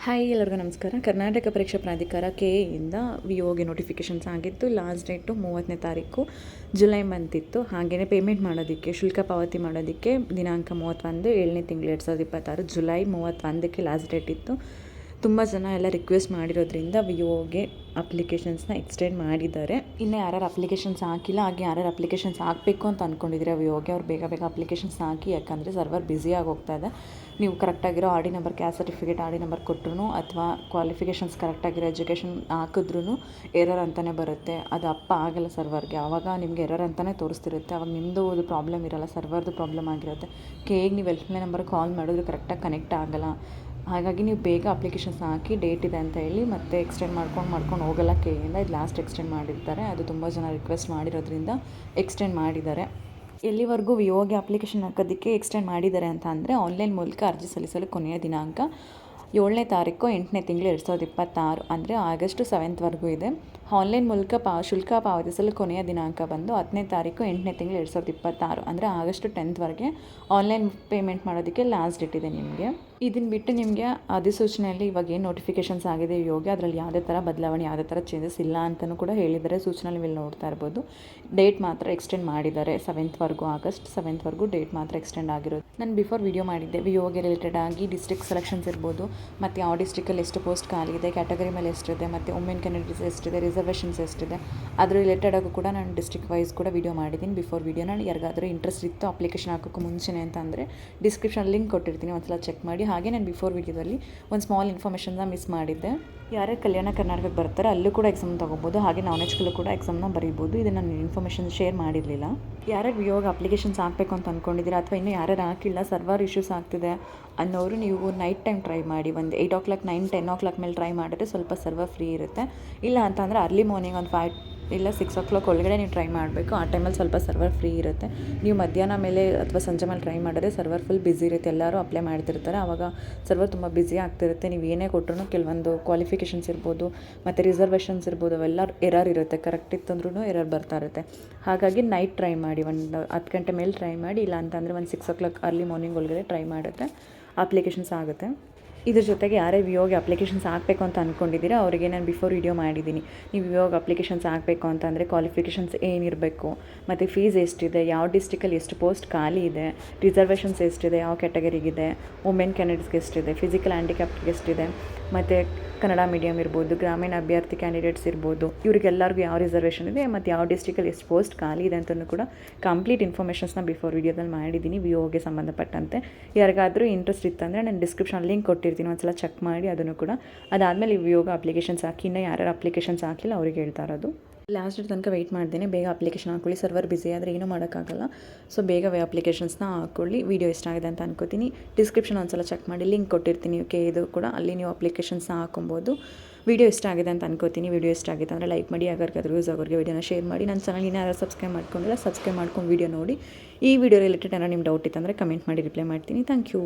Hi ಎಲ್ಲರಿಗೂ ನಮಸ್ಕಾರ. ಕರ್ನಾಟಕ ಪರೀಕ್ಷಾ ಪ್ರಾಧಿಕಾರ ಕೆಎಯಿಂದ ವಿಒಗೆ ನೋಟಿಫಿಕೇಷನ್ಸ್ ಆಗಿತ್ತು. ಲಾಸ್ಟ್ ಡೇಟು 30ನೇ ತಾರೀಕು ಜುಲೈ ಮಂತ್ ಇತ್ತು. ಹಾಗೆಯೇ ಪೇಮೆಂಟ್ ಮಾಡೋದಕ್ಕೆ, ಶುಲ್ಕ ಪಾವತಿ ಮಾಡೋದಕ್ಕೆ ದಿನಾಂಕ 31 7ನೇ ತಿಂಗಳು 2026 ಜುಲೈ 31ಕ್ಕೆ ಲಾಸ್ಟ್ ಡೇಟ್ ಇತ್ತು. ತುಂಬ ಜನ ಎಲ್ಲ ರಿಕ್ವೆಸ್ಟ್ ಮಾಡಿರೋದ್ರಿಂದ ವಿಒಗೆ ಅಪ್ಲಿಕೇಶನ್ಸ್ನ ಎಕ್ಸ್ಟೆಂಡ್ ಮಾಡಿದ್ದಾರೆ. ಇನ್ನು ಯಾರ್ಯಾರು ಅಪ್ಲಿಕೇಶನ್ಸ್ ಹಾಕಿಲ್ಲ, ಹಾಗೆ ಯಾರ್ಯಾರು ಅಪ್ಲಿಕೇಶನ್ಸ್ ಹಾಕಬೇಕು ಅಂತ ಅಂದ್ಕೊಂಡಿದ್ದೀರಾ ವಿಒಗೆ, ಅವ್ರು ಬೇಗ ಬೇಗ ಅಪ್ಲಿಕೇಶನ್ಸ್ ಹಾಕಿ. ಯಾಕಂದರೆ ಸರ್ವರ್ ಬ್ಯುಸಿಯಾಗಿ ಹೋಗ್ತಾ ಇದೆ. ನೀವು ಕರೆಕ್ಟಾಗಿರೋ R D number, caste certificate R D number ಕೊಟ್ಟರು ಅಥವಾ ಕ್ವಾಲಿಫಿಕೇಷನ್ಸ್ ಕರೆಕ್ಟಾಗಿರೋ ಎಜುಕೇಷನ್ ಹಾಕಿದ್ರೂ ಎರರ್ ಅಂತಲೇ ಬರುತ್ತೆ. ಅದು ಅಪ್ಪ ಆಗಲ್ಲ ಸರ್ವರ್ಗೆ. ಆವಾಗ ನಿಮಗೆ ಎರರ್ ಅಂತಲೇ ತೋರಿಸ್ತಿರುತ್ತೆ. ಆವಾಗ ನಿಮ್ಮದು ಒಂದು ಪ್ರಾಬ್ಲಮ್ ಇರೋಲ್ಲ, ಸರ್ವರ್ದು ಪ್ರಾಬ್ಲಮ್ ಆಗಿರುತ್ತೆ. ಕೆಗೆ ನೀವು ಹೆಲ್ಪ್ಲೈನ್ ನಂಬರ್ ಕಾಲ್ ಮಾಡಿದ್ರೆ ಕರೆಕ್ಟಾಗಿ ಕನೆಕ್ಟ್ ಆಗಲ್ಲ. ಹಾಗಾಗಿ ನೀವು ಬೇಗ ಅಪ್ಲಿಕೇಶನ್ಸ್ ಹಾಕಿ, ಡೇಟ್ ಇದೆ ಅಂತ ಹೇಳಿ ಮತ್ತೆ ಎಕ್ಸ್ಟೆಂಡ್ ಮಾಡ್ಕೊಂಡು ಹೋಗಲ್ಲ. ಕೆಯಿಂದ ಇದು ಲಾಸ್ಟ್ ಎಕ್ಸ್ಟೆಂಡ್ ಮಾಡಿರ್ತಾರೆ. ಅದು ತುಂಬ ಜನ ರಿಕ್ವೆಸ್ಟ್ ಮಾಡಿರೋದ್ರಿಂದ ಎಕ್ಸ್ಟೆಂಡ್ ಮಾಡಿದ್ದಾರೆ. ಎಲ್ಲಿವರೆಗೂ ವಿಒಗೆ ಅಪ್ಲಿಕೇಶನ್ ಹಾಕೋದಕ್ಕೆ ಎಕ್ಸ್ಟೆಂಡ್ ಮಾಡಿದ್ದಾರೆ ಅಂತ ಅಂದರೆ, ಆನ್ಲೈನ್ ಮೂಲಕ ಅರ್ಜಿ ಸಲ್ಲಿಸಲು ಕೊನೆಯ ದಿನಾಂಕ 7ನೇ ತಾರೀಕು 8ನೇ ತಿಂಗಳು 2026 ಅಂದರೆ ಆಗಸ್ಟ್ 7ವರೆಗೂ ಇದೆ. ಆನ್ಲೈನ್ ಮೂಲಕ ಶುಲ್ಕ ಪಾವತಿಸಲು ಕೊನೆಯ ದಿನಾಂಕ ಬಂದು 10ನೇ ತಾರೀಕು 8ನೇ ತಿಂಗಳು 2026 ಅಂದರೆ ಆಗಸ್ಟ್ 10ವರೆಗೆ ಆನ್ಲೈನ್ ಪೇಮೆಂಟ್ ಮಾಡೋದಕ್ಕೆ ಲಾಸ್ಟ್ ಡೇಟ್ ಇದೆ ನಿಮಗೆ. ಇದನ್ನು ಬಿಟ್ಟು ನಿಮಗೆ ಅಧಿಸೂಚನೆಯಲ್ಲಿ ಇವಾಗ ಏನು ನೋಟಿಫಿಕೇಷನ್ಸ್ ಆಗಿದೆ ವಿಒಗೆ, ಅದರಲ್ಲಿ ಯಾವುದೇ ಥರ ಬದಲಾವಣೆ, ಯಾವುದೇ ಥರ ಚೇಂಜಸ್ ಇಲ್ಲ ಅಂತಲೂ ಕೂಡ ಹೇಳಿದ್ದಾರೆ. ಸೂಚನೆ ನೀವು ಇಲ್ಲಿ ನೋಡ್ತಾ ಇರ್ಬೋದು. ಡೇಟ್ ಮಾತ್ರ ಎಕ್ಸ್ಟೆಂಡ್ ಮಾಡಿದ್ದಾರೆ 7ವರೆಗೂ, ಆಗಸ್ಟ್ 7ವರೆಗೂ ಡೇಟ್ ಮಾತ್ರ ಎಕ್ಸ್ಟೆಂಡ್ ಆಗಿರೋದು. ನಾನು ಬಿಫೋರ್ ವಿಡಿಯೋ ಮಾಡಿದ್ದೆ ವಿಒಗೆ ರಿಲೇಟೆಡ್ ಆಗಿ ಡಿಸ್ಟ್ರಿಕ್ಟ್ ಸೆಲೆಕ್ಷನ್ಸ್ ಇರ್ಬೋದು, ಮತ್ತು ಯಾವ ಡಿಸ್ಟ್ರಿಕ್ಕಲ್ಲಿ ಎಷ್ಟು ಪೋಸ್ಟ್ ಖಾಲಿ ಇದೆ, ಕ್ಯಾಟಗರಿ ಮೇಲೆ ಎಷ್ಟಿದೆ, ಮತ್ತು ವುಮೆನ್ ಕ್ಯಾಂಡಿಡೇಟ್ಸ್ ಎಷ್ಟಿದೆ, ರಿಸರ್ವೇಷನ್ಸ್ ಎಷ್ಟಿದೆ, ಅದ್ರ ರಿಲೇಟೆಡಾಗೂ ಕೂಡ ನಾನು ಡಿಸ್ಟ್ರಿಕ್ಟ್ ವೈಸ್ ಕೂಡ ವಿಡಿಯೋ ಮಾಡಿದ್ದೀನಿ. ಬಿಫೋರ್ ವಿಡಿಯೋ ನಾನು ಯಾರಿಗಾದರೂ ಇಂಟ್ರೆಸ್ಟ್ ಇತ್ತು ಅಪ್ಲಿಕೇಶನ್ ಹಾಕೋಕ್ಕೂ ಮುಂಚೆನೇ ಅಂತ ಅಂದರೆ ಡಿಸ್ಕ್ರಿಪ್ಷನ್ ಲಿಂಕ್ ಕೊಟ್ಟಿರ್ತೀನಿ, ಒಂದ್ಸಲ ಚೆಕ್ ಮಾಡಿ. ಹಾಗೆ ನಾನು ಬಿಫೋರ್ ವಿಡಿಯೋದಲ್ಲಿ ಒಂದು ಸ್ಮಾಲ್ ಇನ್ಫಾರ್ಮೇಷನ್ನ ಮಿಸ್ ಮಾಡಿದ್ದೆ. ಯಾರ್ಯಾರು ಕಲ್ಯಾಣ ಕರ್ನಾಟಕಕ್ಕೆ ಬರ್ತಾರೆ ಅಲ್ಲೂ ಕೂಡ ಎಕ್ಸಾಮ್ ತೊಗೋಬೋದು, ಹಾಗೆ ನಾಲೆಜ್ಗಳು ಕೂಡ ಎಕ್ಸಾಮ್ನ ಬರೀಬೋದು. ಇದನ್ನು ನಾನು ಇನ್ಫಾರ್ಮೇಷನ್ ಶೇರ್ ಮಾಡಿರಲಿಲ್ಲ. ಯಾರ್ಯಾರು ವಿಒಗೆ ಅಪ್ಲಿಕೇಶನ್ಸ್ ಹಾಕಬೇಕು ಅಂತ ಅಂದ್ಕೊಂಡಿದ್ದೀರಾ, ಅಥವಾ ಇನ್ನೂ ಯಾರ್ಯಾರು ಹಾಕಿಲ್ಲ, ಸರ್ವರ್ ಇಶ್ಯೂಸ್ ಆಗ್ತಿದೆ ಅನ್ನೋರು ನೀವು ನೈಟ್ ಟೈಮ್ ಟ್ರೈ ಮಾಡಿ. ಒಂದು 8 o'clock 9 10 o'clock ಮೇಲೆ ಟ್ರೈ ಮಾಡಿದ್ರೆ ಸ್ವಲ್ಪ ಸರ್ವರ್ ಫ್ರೀ ಇರುತ್ತೆ. ಇಲ್ಲ ಅಂತಂದರೆ ಅರ್ಲಿ ಮಾರ್ನಿಂಗ್ ಒಂದು 5 ಇಲ್ಲ 6 o'clock ಒಳಗಡೆ ನೀವು ಟ್ರೈ ಮಾಡಬೇಕು. ಆ ಟೈಮಲ್ಲಿ ಸ್ವಲ್ಪ ಸರ್ವರ್ ಫ್ರೀ ಇರುತ್ತೆ. ನೀವು ಮಧ್ಯಾಹ್ನ ಮೇಲೆ ಅಥವಾ ಸಂಜೆ ಮೇಲೆ ಟ್ರೈ ಮಾಡಿದ್ರೆ ಸರ್ವರ್ ಫುಲ್ ಬ್ಯುಸಿ ಇರುತ್ತೆ. ಎಲ್ಲರೂ ಅಪ್ಲೈ ಮಾಡ್ತಿರ್ತಾರೆ, ಆವಾಗ ಸರ್ವರ್ ತುಂಬ ಬ್ಯುಸಿ ಆಗ್ತಿರುತ್ತೆ. ನೀವು ಏನೇ ಕೊಟ್ಟರು ಕೆಲವೊಂದು ಕ್ವಾಲಿಫಿಕೇಷನ್ಸ್ ಇರ್ಬೋದು ಮತ್ತು ರಿಸರ್ವೇಷನ್ಸ್ ಇರ್ಬೋದು, ಅವೆಲ್ಲ ಎರರ್ ಇರುತ್ತೆ. ಕರೆಕ್ಟ್ ಇತ್ತಂದ್ರೂ ಎರರ್ ಬರ್ತಾ ಇರುತ್ತೆ. ಹಾಗಾಗಿ ನೈಟ್ ಟ್ರೈ ಮಾಡಿ, ಒಂದು 10 ಗಂಟೆ ಮೇಲೆ ಟ್ರೈ ಮಾಡಿ. ಇಲ್ಲ ಅಂತಂದರೆ ಒಂದು 6 o'clock ಅರ್ಲಿ ಮಾರ್ನಿಂಗ್ ಒಳಗಡೆ ಟ್ರೈ ಮಾಡಿದ್ರೆ ಅಪ್ಲಿಕೇಶನ್ಸ್ ಆಗುತ್ತೆ. ಇದ್ರ ಜೊತೆಗೆ ಯಾರೇ ವಿಒಗೆ ಅಪ್ಲಿಕೇಶನ್ಸ್ ಹಾಕಬೇಕು ಅಂತ ಅಂದ್ಕೊಂಡಿದ್ದೀರಾ ಅವರಿಗೆ ನಾನು ಬಿಫೋರ್ ವಿಡಿಯೋ ಮಾಡಿದ್ದೀನಿ. ನೀವು ವಿಒಗೆ ಅಪ್ಲಿಕೇಶನ್ಸ್ ಹಾಕಬೇಕು ಅಂತಂದರೆ ಕ್ವಾಲಿಫಿಕೇಷನ್ಸ್ ಏನಿರಬೇಕು, ಮತ್ತು ಫೀಸ್ ಎಷ್ಟಿದೆ, ಯಾವ ಡಿಸ್ಟ್ರಿಕ್ಕಲ್ಲಿ ಎಷ್ಟು ಪೋಸ್ಟ್ ಖಾಲಿ ಇದೆ, ರಿಸರ್ವೇಷನ್ಸ್ ಎಷ್ಟಿದೆ, ಯಾವ ಕ್ಯಾಟಗರಿಗಿದೆ, ವುಮೆನ್ ಕ್ಯಾಂಡಿಡೇಟ್ಸ್ಗೆ ಎಷ್ಟಿದೆ, ಫಿಸಿಕಲ್ ಹ್ಯಾಂಡಿಕ್ಯಾಪ್ಟ್ಗೆ ಎಷ್ಟಿದೆ, ಮತ್ತು ಕನ್ನಡ ಮೀಡಿಯಮ್ ಇರ್ಬೋದು, ಗ್ರಾಮೀಣ ಅಭ್ಯರ್ಥಿ ಕ್ಯಾಂಡಿಡೇಟ್ಸ್ ಇರ್ಬೋದು, ಇವರಿಗೆಲ್ಲರಿಗೂ ಯಾವ ರಿಸರ್ವೇಷನ್ ಇದೆ ಮತ್ತು ಯಾವ ಡಿಸ್ಟ್ರಿಕ್ಕಲ್ಲಿ ಎಷ್ಟು ಪೋಸ್ಟ್ ಖಾಲಿ ಇದೆ ಅಂತಲೂ ಕೂಡ ಕಂಪ್ಲೀಟ್ ಇನ್ಫಾರ್ಮೇಷನ್ಸ್ನ ಬಿಫೋರ್ ವಿಡಿಯೋದಲ್ಲಿ ಮಾಡಿದ್ದೀನಿ ವಿಒಗೆ ಸಂಬಂಧಪಟ್ಟಂತೆ. ಯಾರಿಗಾದರೂ ಇಂಟ್ರೆಸ್ಟ್ ಇತ್ತಂದರೆ ನಾನು ಡಿಸ್ಕ್ರಿಪ್ಷನ್ ಲಿಂಕ್ ಕೊಟ್ಟಿರ್ತೀನಿ, ಒಂದ್ಸಲ ಚೆಕ್ ಮಾಡಿ ಅದನ್ನು ಕೂಡ. ಅದಾದಮೇಲೆ ವಿಒಗೆ ಅಪ್ಲಿಕೇಶನ್ಸ್ ಹಾಕಿ, ಇನ್ನೂ ಯಾರ್ಯಾರು ಅಪ್ಲಿಕೇಶನ್ಸ್ ಹಾಕಿಲ್ಲ ಅವ್ರಿಗೆ ಹೇಳ್ತಾ ಇರೋದು. ಲಾಸ್ಟ್ ಡೇಟ್ ತನಕ ವೆಯ್ಟ್ ಮಾಡ್ದೇನೆ, ಬೇಗ ಅಪ್ಲಿಕೇಶನ್ ಹಾಕ್ಕೊಳ್ಳಿ. ಸರ್ವರ್ ಬಿಸಿ ಆದರೆ ಏನೂ ಮಾಡೋಕ್ಕಾಗಲ್ಲ. ಸೊ ಬೇಗ ಅಪ್ಲಿಕೇಶನ್ಸ್ನ ಹಾಕ್ಕೊಳ್ಳಿ. ವೀಡಿಯೋ ಇಷ್ಟ ಆಗಿದೆ ಅಂತ ಅನ್ಕೋತೀನಿ. ಡಿಸ್ಕ್ರಿಪ್ಷನ್ ಒಂದ್ಸಲ ಚೆಕ್ ಮಾಡಿ, ಲಿಂಕ್ ಕೊಟ್ಟಿರ್ತೀನಿ ಇದು ಕೂಡ, ಅಲ್ಲಿ ನೀವು ಅಪ್ಲಿಕೇಶನ್ಸ್ನ ಹಾಕೊಬೋದು. ವೀಡಿಯೋ ಇಷ್ಟ ಆಗಿದೆ ಅಂತ ಅನ್ಕೋತೀನಿ. ವೀಡಿಯೋ ಇಷ್ಟ ಆಗಿದೆ ಅಂದರೆ ಲೈಕ್ ಮಾಡಿ, ಯಾರಿಗಾದ್ರೂ ಯೂಸ್ ಆಗೋರಿಗೆ ವೀಡಿಯೋನ ಶೇರ್ ಮಾಡಿ. ನನ್ನ ಚಾನಲ್ ಯಾರು ಸಬ್ಸ್ಕ್ರೈಬ್ ಮಾಡ್ಕೊಂಡಿಲ್ಲ ಸಬ್ಸ್ಕ್ರೈಬ್ ಮಾಡ್ಕೊಂಡು ವೀಡಿಯೋ ನೋಡಿ. ಈ ವಿಡಿಯೋ ರಿಲೇಟೆಡ್ ಏನೋ ನಿಮ್ಮ ಡೌಟ್ ಇತ್ತಂದರೆ ಕಮೆಂಟ್ ಮಾಡಿ ರಿಪ್ಲೈ ಮಾಡ್ತೀನಿ. Thank you.